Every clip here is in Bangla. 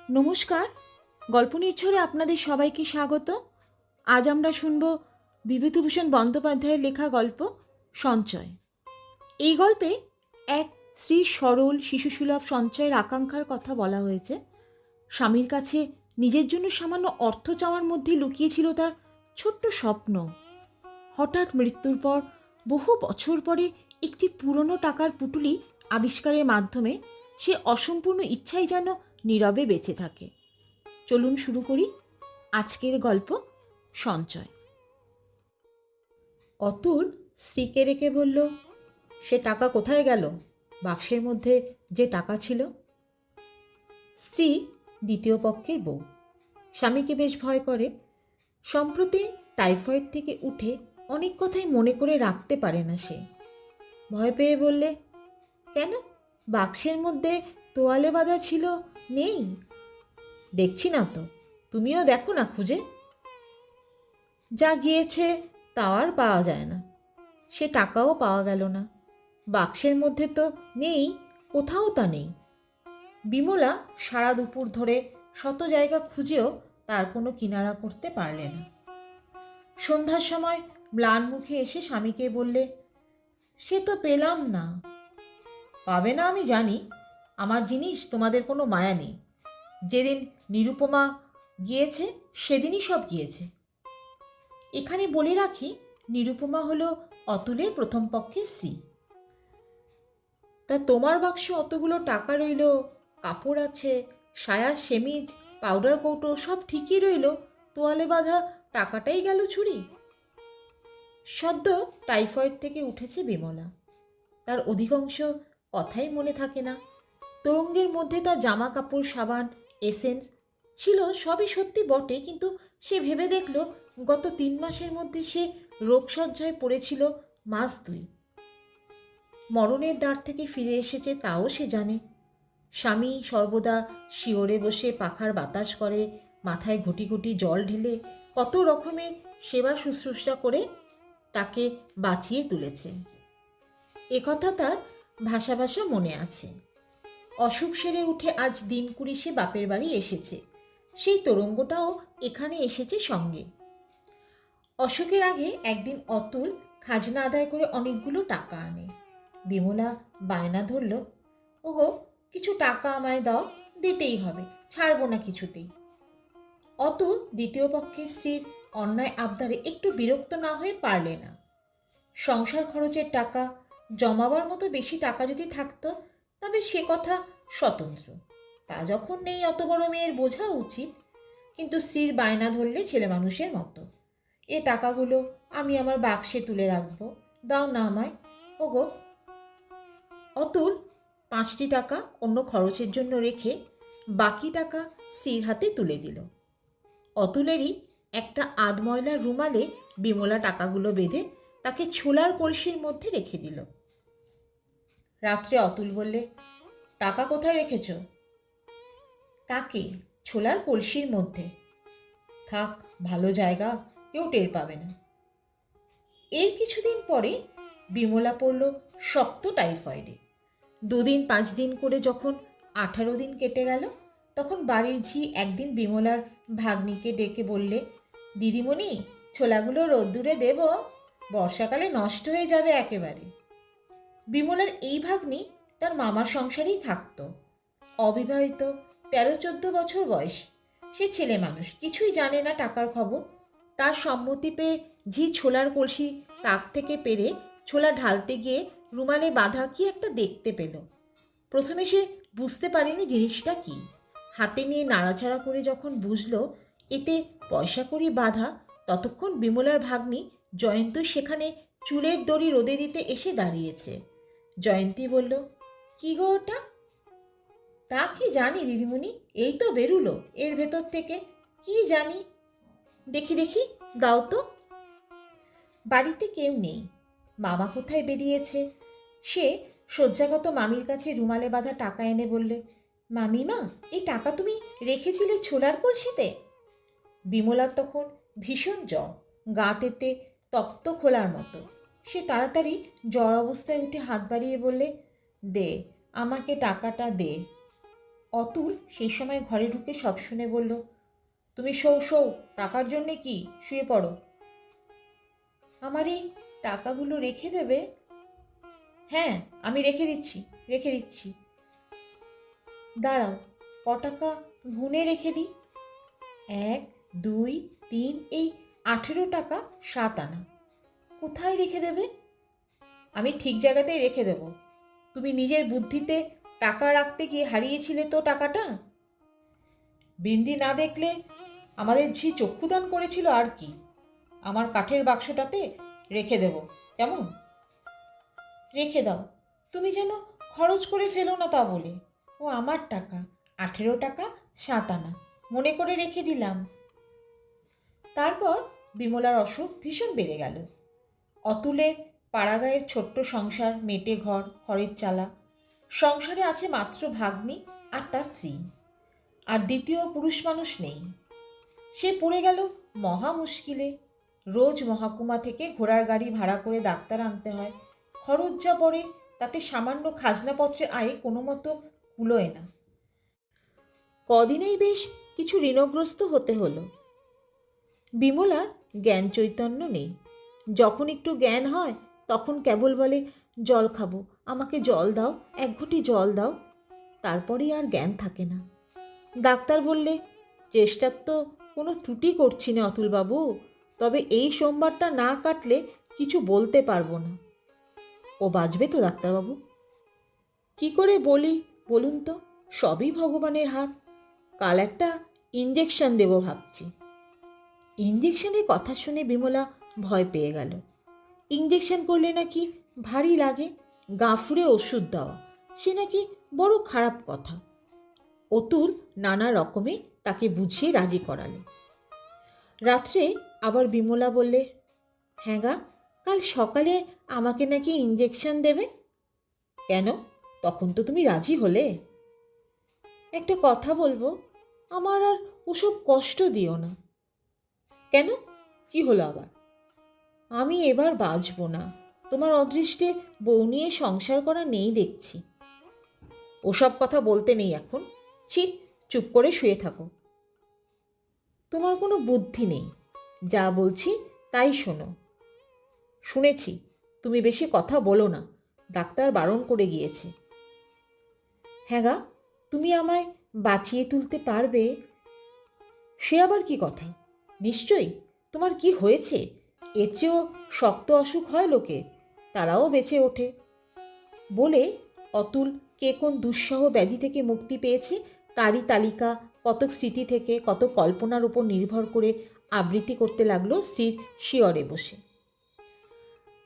নমস্কার, গল্প নির্ঝরে আপনাদের সবাইকে স্বাগত। আজ আমরা শুনব বিভূতিভূষণ বন্দ্যোপাধ্যায়ের লেখা গল্প সঞ্চয়। এই গল্পে এক স্ত্রীর সরল শিশুসুলভ সঞ্চয়ের আকাঙ্ক্ষার কথা বলা হয়েছে। স্বামীর কাছে নিজের জন্য সামান্য অর্থ চাওয়ার মধ্যে লুকিয়েছিল তার ছোট্ট স্বপ্ন। হঠাৎ মৃত্যুর পর বহু বছর পরে একটি পুরনো টাকার পুঁটুলি আবিষ্কারের মাধ্যমে সে অসম্পূর্ণ ইচ্ছাই যেন নীরবে বেঁচে থাকে। চলুন শুরু করি আজকের গল্প সঞ্চয়। অতুল স্ত্রীকে রেখে বলল, সে টাকা কোথায় গেল? বাক্সের মধ্যে যে টাকা ছিল। স্ত্রী দ্বিতীয় পক্ষের বউ, স্বামীকে বেশ ভয় করে। সম্প্রতি টাইফয়েড থেকে উঠে অনেক কথাই মনে করে রাখতে পারে না সে। ভয় পেয়ে বললে, কেন? বাক্সের মধ্যে তোয়ালে বাঁধা ছিল, নেই? দেখছি না তো, তুমিও দেখো না খুঁজে। যা গিয়েছে তা আর পাওয়া যায় না। সে টাকাও পাওয়া গেল না। বাক্সের মধ্যে তো নেই, কোথাও তা নেই। বিমলা সারা দুপুর ধরে শত জায়গা খুঁজেও তার কোনো কিনারা করতে পারলে না। সন্ধ্যার সময় ম্লান মুখে এসে স্বামীকে বললে, সে তো পেলাম না। পাবে না আমি জানি, আমার জিনিস তোমাদের কোনো মায়া নেই। যেদিন নিরুপমা গিয়েছে সেদিনই সব গিয়েছে। এখানে বলে রাখি, নিরুপমা হলো অতুলের প্রথম পক্ষের স্ত্রী। তা তোমার বাক্সে অতগুলো টাকা রইল, কাপড় আছে, সায়া, সেমিজ, পাউডার কৌটো সব ঠিকই রইল, তোয়ালে বাঁধা টাকাটাই গেল চুরি। সদ্য টাইফয়েড থেকে উঠেছে বিমলা। তার অধিকাংশ কথাই মনে থাকে না। তরঙ্গের মধ্যে তার জামা কাপড়, সাবান, এসেন্স ছিল, সবই সত্যি বটে, কিন্তু সে ভেবে দেখল গত 3 মাসের মধ্যে সে রোগশয্যায় পড়েছিল মাস 2। মরণের দ্বার থেকে ফিরে এসেছে তাও সে জানে। স্বামী সর্বদা শিওরে বসে পাখার বাতাস করে, মাথায় ঘটি ঘটি জল ঢেলে কত রকমের সেবা শুশ্রূষা করে তাকে বাঁচিয়ে তুলেছে। একথা তার ভাষা ভাষা মনে আছে। অসুখ সেরে উঠে আজ দিন 20 সে বাপের বাড়ি এসেছে। সেই তরঙ্গটাও এখানে এসেছে সঙ্গে। অসুখের আগে একদিন অতুল খাজনা আদায় করে অনেকগুলো টাকা আনে। বিমলা বায়না ধরল, ওগো কিছু টাকা আমায় দাও, দিতেই হবে, ছাড়বো না কিছুতেই। অতুল দ্বিতীয় পক্ষের স্ত্রীর অন্যায় আবদারে একটু বিরক্ত না হয়ে পারলে না। সংসার খরচের টাকা, জমাবার মতো বেশি টাকা যদি থাকতো তবে সে কথা স্বতন্ত্র। তা যখন নেই, অত বড় মেয়ের বোঝা উচিত। কিন্তু স্ত্রীর বায়না ধরলে ছেলে মানুষের মতো, এ টাকাগুলো আমি আমার বাক্সে তুলে রাখবো, দাও না আমায়। ওগো। অতুল 5টি টাকা অন্য খরচের জন্য রেখে বাকি টাকা স্ত্রীর হাতে তুলে দিল। অতুলেরই একটা আধময়লার রুমালে বিমলা টাকাগুলো বেঁধে তাকে ছোলার কলসির মধ্যে রেখে দিল। রাত্রে অতুল বললে, টাকা কোথায় রেখেছ? কাকে? ছোলার কলসির মধ্যে। থাক, ভালো জায়গা, কেউ টের পাবে না। এর কিছুদিন পরে বিমলা পড়ল শক্ত টাইফয়েডে। 2 দিন 5 দিন করে যখন 18 দিন কেটে গেল, তখন বাড়ির ঝি একদিন বিমলার ভাগ্নিকে ডেকে বললে, দিদিমণি, ছোলাগুলো রোদ্দুরে দেব, বর্ষাকালে নষ্ট হয়ে যাবে একেবারে। বিমলার এই ভাগ্নি তার মামার সংসারেই থাকত। অবিবাহিত, 13-14 বছর বয়স। সে ছেলে মানুষ, কিছুই জানে না টাকার খবর। তার সম্মতি পেয়ে ঝি ছোলার কলসি তাক থেকে পেরে ছোলা ঢালতে গিয়ে রুমালে বাঁধা কি একটা দেখতে পেল। প্রথমে সে বুঝতে পারেনি জিনিসটা কি। হাতে নিয়ে নাড়াচাড়া করে যখন বুঝল এতে পয়সা কড়ি বাঁধা, ততক্ষণ বিমলার ভাগ্নি জয়ন্তী সেখানে চুলের দড়ি রোদে দিতে এসে দাঁড়িয়েছে। জয়ন্তী বলল, কি গো ওটা? তা কি জানি দিদিমণি, এই তো বেরুলো এর ভেতর থেকে, কি জানি। দেখি দেখি, দাও তো। বাড়িতে কেউ নেই। মামা কোথায় বেরিয়েছে। সে শয্যাগত মামির কাছে রুমালে বাঁধা টাকা এনে বললে, মামিমা, এই টাকা তুমি রেখেছিলে ছোলার কলসিতে? বিমলার তখন ভীষণ জ্বর, গা তেতে তপ্ত খোলার মতো। সে তাড়াতাড়ি জ্বর অবস্থায় উঠে হাত বাড়িয়ে বললে, দে, আমাকে টাকাটা দে। অতুল সেই সময় ঘরে ঢুকে সব শুনে বলল, তুমি শোও শোও, টাকার জন্যে কি, শুয়ে পড়ো। আমার এই টাকাগুলো রেখে দেবে? হ্যাঁ, আমি রেখে দিচ্ছি, রেখে দিচ্ছি। দাঁড়াও, ক টাকা গুনে রেখে দিই। 1, 2, 3, এই 18 টাকা 7 আনা। কোথায় রেখে দেবে? আমি ঠিক জায়গাতেই রেখে দেব। তুমি নিজের বুদ্ধিতে টাকা রাখতে গিয়ে হারিয়েছিলে তো টাকাটা। বিন্দি না দেখলে আমাদের ঝি চক্ষুদান করেছিল আর কি। আমার কাঠের বাক্সটাতে রেখে দেব, কেমন? রেখে দাও, তুমি যেন খরচ করে ফেলো না তা বলে। ও আমার টাকা, 18 টাকা 7 আনা, মনে করে রেখে দিলাম। তারপর বিমলার অসুখ ভীষণ বেড়ে গেল। অতুলের পাড়াগাঁয়ের ছোট্ট সংসার, মেটে ঘর, খড়ের চালা। সংসারে আছে মাত্র ভাগ্নি আর তার স্ত্রী, আর দ্বিতীয় পুরুষ মানুষ নেই। সে পড়ে গেল মহা মুশকিলে। রোজ মহকুমা থেকে ঘোড়ার গাড়ি ভাড়া করে ডাক্তার আনতে হয়। খরচ যা পড়ে তাতে সামান্য খাজনাপত্রের আয়ে কোনো মতো কুলোয় না। কদিনেই বেশ কিছু ঋণগ্রস্ত হতে হলো। বিমলার জ্ঞান চৈতন্য নেই। যখন একটু জ্ঞান হয় তখন কেবল বলে, জল খাবো, আমাকে জল দাও, 1 ঘটি জল দাও। তারপরেই আর জ্ঞান থাকে না। ডাক্তার বললে, চেষ্টার তো কোনো ত্রুটি করছি না অতুলবাবু, তবে এই সোমবারটা না কাটলে কিছু বলতে পারবো না। ও বাঁচবে তো ডাক্তারবাবু? কি করে বলি বলুন তো, সবই ভগবানের হাত। কাল একটা ইঞ্জেকশন দেবো ভাবছি। ইঞ্জেকশনের কথা শুনে বিমলা ভয় পেয়ে গেল। ইঞ্জেকশন করলে নাকি ভারী লাগে, গা ফুঁড়ে ওষুধ দেওয়া, সে নাকি বড় খারাপ কথা। অতুল নানা রকমে তাকে বুঝিয়ে রাজি করালে। রাত্রে আবার বিমলা বললে, হ্যাঁ গা, কাল সকালে আমাকে নাকি ইঞ্জেকশন দেবে। কেন, তখন তো তুমি রাজি হলে। একটা কথা বলবো, আমার আর ওসব কষ্ট দিও না। কেন, কি হলো আবার? আমি এবার বাঁচব না। তোমার অদৃষ্টে বউ নিয়ে সংসার করা নেই দেখছি। ওসব কথা বলতে নেই এখন, ছি, চুপ করে শুয়ে থাকো। তোমার কোনো বুদ্ধি নেই, যা বলছি তাই শোনো। শুনেছি, তুমি বেশি কথা বলো না, ডাক্তার বারণ করে গিয়েছে। হ্যাঁ গা, তুমি আমায় বাঁচিয়ে তুলতে পারবে? সে আবার কি কথা? নিশ্চয়ই। তোমার কি হয়েছে? এর চেয়েও শক্ত অসুখ হয় লোকে, তারাও বেঁচে ওঠে। বলে অতুল কে কোন দুঃসহ ব্যাধি থেকে মুক্তি পেয়েছে তারই তালিকা কত স্মৃতি থেকে, কত কল্পনার উপর নির্ভর করে আবৃত্তি করতে লাগলো স্ত্রীর শিয়রে বসে।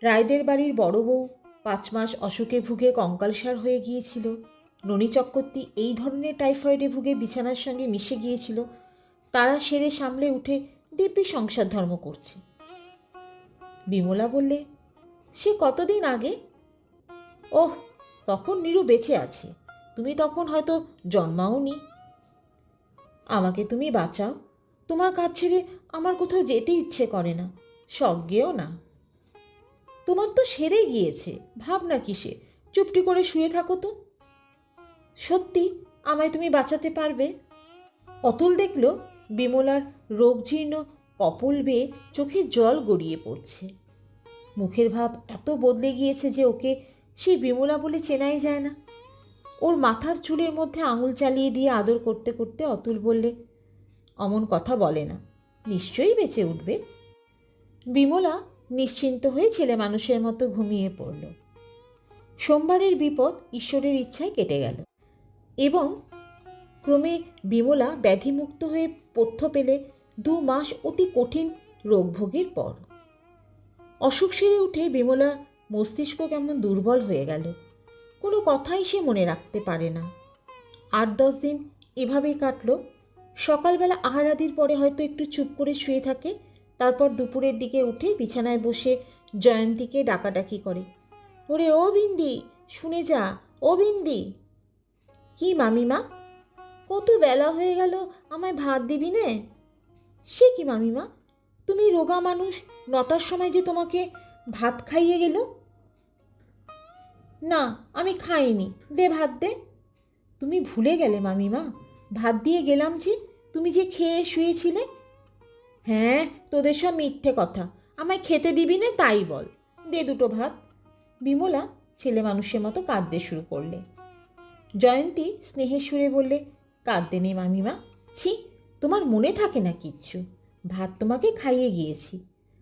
রায়দের বাড়ির বড় বউ 5 মাস অসুখে ভুগে কঙ্কালসার হয়ে গিয়েছিল। ননী চক্রবর্তী এই ধরনের টাইফয়েডে ভুগে বিছানার সঙ্গে মিশে গিয়েছিল। তারা সেরে সামলে উঠে দিব্যি সংসার ধর্ম করছে। বিমলা বললে, সে কতদিন আগে? ওহ, তখন নীরু বেঁচে আছে, তুমি তখন হয়তো জন্মাওনি। আমাকে তুমি বাঁচাও, তোমার কাছ ছেড়ে আমার কোথাও যেতে ইচ্ছে করে না, সজ্ঞেও না। তোমার তো সেরে গিয়েছে, ভাবনা কিসে, চুপটি করে শুয়ে থাকো তো। সত্যি আমায় তুমি বাঁচাতে পারবে? অতুল দেখল বিমলার রোগজীর্ণ কপল বেয়ে চোখের জল গড়িয়ে পড়ছে। মুখের ভাব এত বদলে গিয়েছে যে ওকে সেই বিমলা বলে চেনাই যায় না। ওর মাথার চুলের মধ্যে আঙুল চালিয়ে দিয়ে আদর করতে করতে অতুল বললে, অমন কথা বলে না, নিশ্চয়ই বেঁচে উঠবে। বিমলা নিশ্চিন্ত হয়ে ছেলে মানুষের মতো ঘুমিয়ে পড়ল। সোমবারের বিপদ ঈশ্বরের ইচ্ছায় কেটে গেল এবং ক্রমে বিমলা ব্যাধিমুক্ত হয়ে পথ্য পেলে 2 মাস অতি কঠিন রোগভোগের পর। অসুখ সেরে উঠে বিমলা মস্তিষ্ক কেমন দুর্বল হয়ে গেল, কোনো কথাই সে মনে রাখতে পারে না। 8-10 দিন এভাবেই কাটল। সকালবেলা আহারাদির পরে হয়তো একটু চুপ করে শুয়ে থাকে, তারপর দুপুরের দিকে উঠে বিছানায় বসে জয়ন্তীকে ডাকাডাকি করে, ওরে ও বিন্দি, শুনে যা, ও বিন্দি। কি মামিমা, কত বেলা হয়ে গেল, আমায় ভাত দিবি নে? সে কি মামিমা, তুমি রোগা মানুষ, 9টার সময় যে তোমাকে ভাত খাইয়ে গেল। না, আমি খাইনি, দে ভাত দে। তুমি ভুলে গেলে মামিমা, ভাত দিয়ে গেলাম যে, তুমি যে খেয়ে শুয়েছিলে। হ্যাঁ, তোদের সব মিথ্যে কথা, আমায় খেতে দিবি না তাই বল, দে দুটো ভাত। বিমলা ছেলে মানুষের মতো কাঁদতে শুরু করলে। জয়ন্তী স্নেহের সুরে বললে, কাঁদতে নেই মামিমা, ছি, তোমার মনে থাকে না কিচ্ছু, ভাত তোমাকে খাইয়ে গিয়েছি।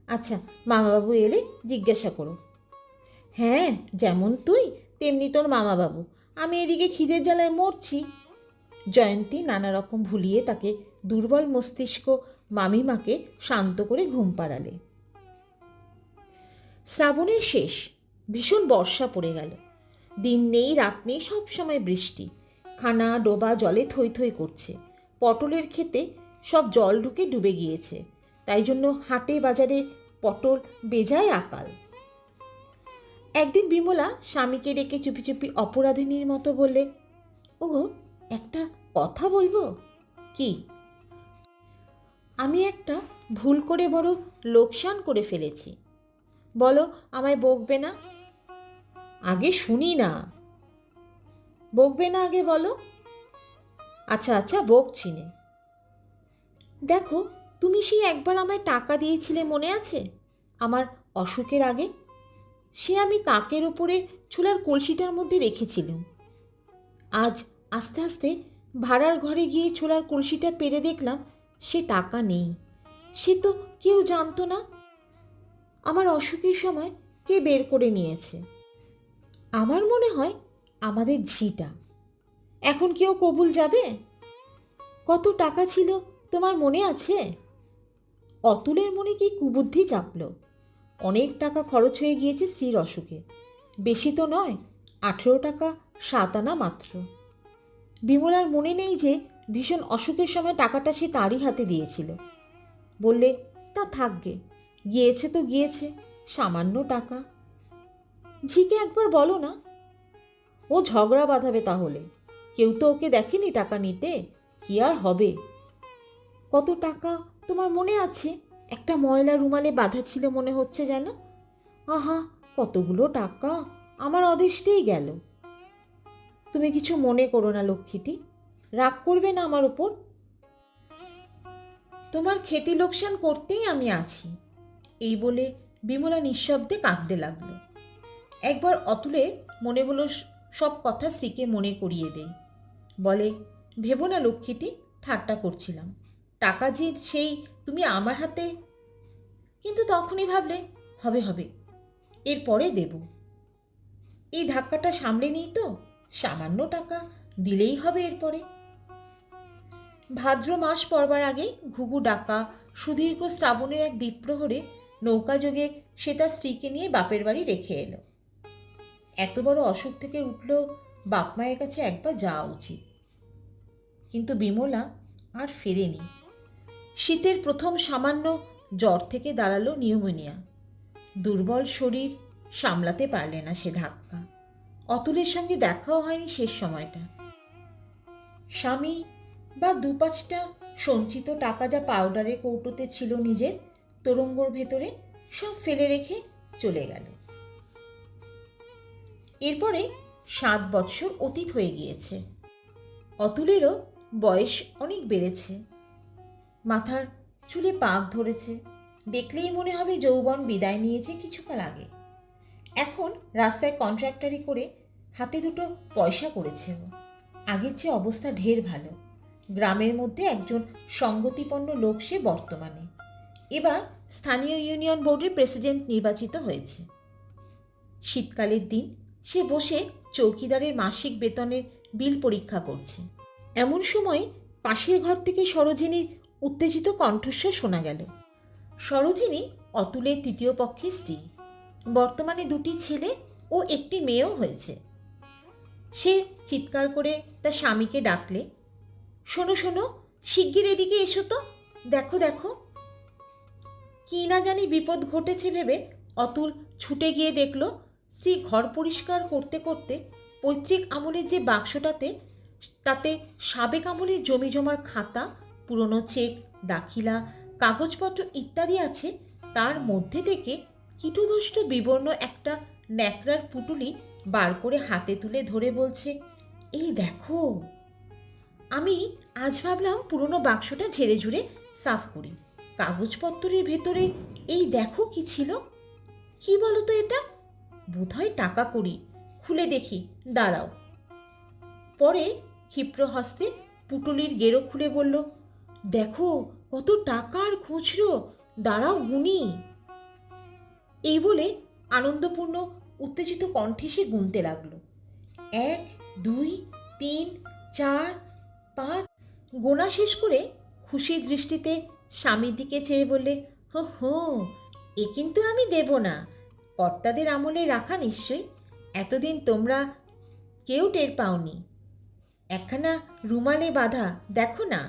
আচ্ছা, মামাবাবু এলে জিজ্ঞাসা করো। হ্যাঁ, যেমন তুই তেমনি তোর মামাবাবু, আমি এদিকে খিদের জ্বালায় মরছি। জয়ন্তী নানা রকম ভুলিয়ে তাকে দুর্বল মস্তিষ্ক মামিমাকে শান্ত করে ঘুম পাড়ালে। শ্রাবণের শেষ, ভীষণ বর্ষা পড়ে গেল। দিন নেই রাত নেই, সব সময় বৃষ্টি। খানা ডোবা জলে থই থই করছে। পটলের ক্ষেতে সব জল ঢুকে ডুবে গিয়েছে, তাই জন্য হাটে বাজারে পটল বেজায় আকাল। একদিন বিমলা স্বামীকে ডেকে চুপি চুপি অপরাধিনীর মতো বললে, ওগো, একটা কথা বলবো? কি? আমি একটা ভুল করে বড় লোকসান করে ফেলেছি। বলো, আমায় বকবে না? আগে শুনি না। বকবে না আগে বলো? আচ্ছা আচ্ছা, বকছি নে। দেখো, তুমি সেই একবার আমায় টাকা দিয়েছিলে মনে আছে, আমার অসুখের আগে? সে আমি তাকের ওপরে ছোলার কলসিটার মধ্যে রেখেছিলাম। আজ আস্তে আস্তে ভাড়ার ঘরে গিয়ে ছোলার কলসিটা পেরে দেখলাম সে টাকা নেই। সে তো কেউ জানতো না। আমার অসুখের সময় কে বের করে নিয়েছে? আমার মনে হয় আমাদের ঝিটা। এখন কেউ কবুল যাবে? কত টাকা ছিল তোমার মনে আছে? অতুলের মনে কি কুবুদ্ধি চাপল। অনেক টাকা খরচ হয়ে গিয়েছে স্ত্রীর অসুখে। বেশি তো নয়, 18 টাকা 7 আনা মাত্র। বিমলার মনে নেই যে ভীষণ অসুখের সময় টাকাটা সে তারই হাতে দিয়েছিল। বললে, তা থাকবে, গিয়েছে তো গিয়েছে, সামান্য টাকা। ঝিকে একবার বলো না। ও ঝগড়া বাঁধাবে তাহলে, কেউ তো ওকে দেখেনি টাকা নিতে, কি আর হবে। কত টাকা তোমার মনে আছে? একটা ময়লা রুমালে বাঁধা ছিল মনে হচ্ছে যেন। আহা, কতগুলো টাকা আমার অদেষ্টেই গেল। তুমি কিছু মনে করো না লক্ষ্মীটি, রাগ করবে না আমার ওপর। তোমার ক্ষতি লোকসান করতেই আমি আছি। এই বলে বিমলা নিঃশব্দে কাঁদতে লাগলো। একবার অতুলের মনে হলো সব কথা স্ত্রীকে মনে করিয়ে দেয়। বলে, ভেবো না লক্ষ্মীটি, ঠাট্টা করছিলাম, টাকা যে সেই তুমি আমার হাতে। কিন্তু তখনই ভাবলে, হবে হবে, এরপরে দেব। এই ধাক্কাটা সামলে নিই তো, সামান্য টাকা দিলেই হবে এরপরে। ভাদ্র মাস পড়বার আগে ঘুঘু ডাকা সুদীর্ঘ শ্রাবণের এক দ্বীপ্রহরে নৌকাযোগে সে তার স্ত্রীকে নিয়ে বাপের বাড়ি রেখে এলো। এত বড় অসুখ থেকে উঠল, বাপ মায়ের কাছে একবার যাওয়া উচিত। কিন্তু বিমলা আর ফেরেনি। শীতের প্রথম সামান্য জ্বর থেকে দাঁড়ালো নিউমোনিয়া। দুর্বল শরীর সামলাতে পারলে না সে ধাক্কা। অতুলের সঙ্গে দেখাও হয়নি শেষ সময়টা। স্বামী বা 2-5টা সঞ্চিত টাকা যা পাউডারের কৌটোতে ছিল নিজের তোরঙ্গর ভেতরে, সব ফেলে রেখে চলে গেল। এরপরে 7 বৎসর অতীত হয়ে গিয়েছে। অতুলেরও বয়স অনেক বেড়েছে। মাথার চুলে পাক ধরেছে, দেখলেই মনে হবে যৌবন বিদায় নিয়েছে কিছুকাল আগে। এখন রাস্তায় কন্ট্রাক্টরি করে হাতে দুটো পয়সা করেছে ও। আগের চেয়ে অবস্থা ঢের ভালো। গ্রামের মধ্যে একজন সঙ্গতিপন্ন লোক সে বর্তমানে। এবার স্থানীয় ইউনিয়ন বোর্ডের প্রেসিডেন্ট নির্বাচিত হয়েছে। শীতকালের দিন সে বসে চৌকিদারের মাসিক বেতনের বিল পরীক্ষা করছে। এমন সময় পাশের ঘর থেকে সরোজিনীর উত্তেজিত কণ্ঠস্বর শোনা গেল। সরোজিনী অতুলের তৃতীয় পক্ষের স্ত্রী। বর্তমানে 2টি ছেলে ও 1টি মেয়েও হয়েছে। সে চিৎকার করে তার স্বামীকে ডাকলে, শোনো শোনো, শিগগির এদিকে এসো তো, দেখো দেখো। কি না জানি বিপদ ঘটেছে ভেবে অতুল ছুটে গিয়ে দেখল স্ত্রী ঘর পরিষ্কার করতে করতে পৈতৃক আমলের যে বাক্সটাতে, তাতে সাবেক আমলের জমি জমার খাতা, পুরনো চেক, দাখিলা, কাগজপত্র ইত্যাদি আছে, তার মধ্যে থেকে কীটদষ্ট বিবর্ণ একটা ন্যাকড়ার পুটুলি বার করে হাতে তুলে ধরে বলছে, এই দেখো, আমি আজ ভাবলাম পুরনো বাক্সটা ঝেড়ে ঝুড়ে সাফ করি। কাগজপত্রের ভেতরে এই দেখো কি ছিল। কি বলো তো এটা? বোধহয় টাকা কড়ি। খুলে দেখি, দাঁড়াও। পরে ক্ষিপ্র হস্তে পুটুলির গেরো খুলে বলল, দেখো কত টাকার খুচরো, দাঁড়াও গুনি। এই বলে আনন্দপূর্ণ উত্তেজিত কণ্ঠে সে গুনতে লাগলো। 1, 2, 3, 4, 5। গোনা শেষ করে খুশির দৃষ্টিতে স্বামীর দিকে চেয়ে বললে, হো হো, এ কিন্তু আমি দেব না। কর্তাদের আমলে রাখা নিশ্চয়ই, এতদিন তোমরা কেউ টের পাওনি। একখানা রুমালে বাঁধা, দেখো না।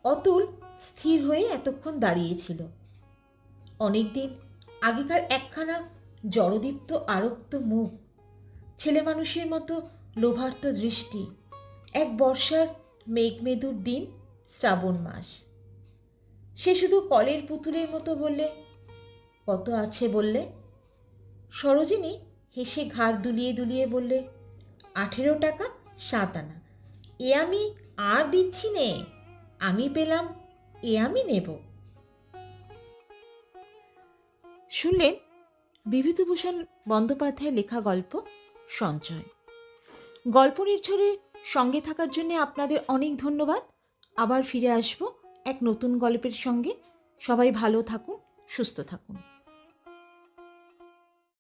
অতুল স্থির হয়ে এতক্ষণ দাঁড়িয়েছিল। অনেকদিন আগেকার একখানা জড়দীপ্ত আরক্ত মুখ, ছেলে মানুষের মতো লোভার্ত দৃষ্টি। এক বর্ষার মেঘমেদুর দিন, শ্রাবণ মাস। সে শুধু কলের পুতুলের মতো বললে, কত আছে বললে? সরোজিনী হেসে ঘাড় দুলিয়ে দুলিয়ে বললে, 18 টাকা 7 আনা। এ আমি আর দিচ্ছি নে, আমি পেলাম, এ আমি নেব। শুনলেন বিভূতিভূষণ বন্দ্যোপাধ্যায়ের লেখা গল্প সঞ্চয়। গল্প নির্ঝরের সঙ্গে থাকার জন্য আপনাদের অনেক ধন্যবাদ। আবার ফিরে আসব এক নতুন গল্পের সঙ্গে। সবাই ভালো থাকুন, সুস্থ থাকুন।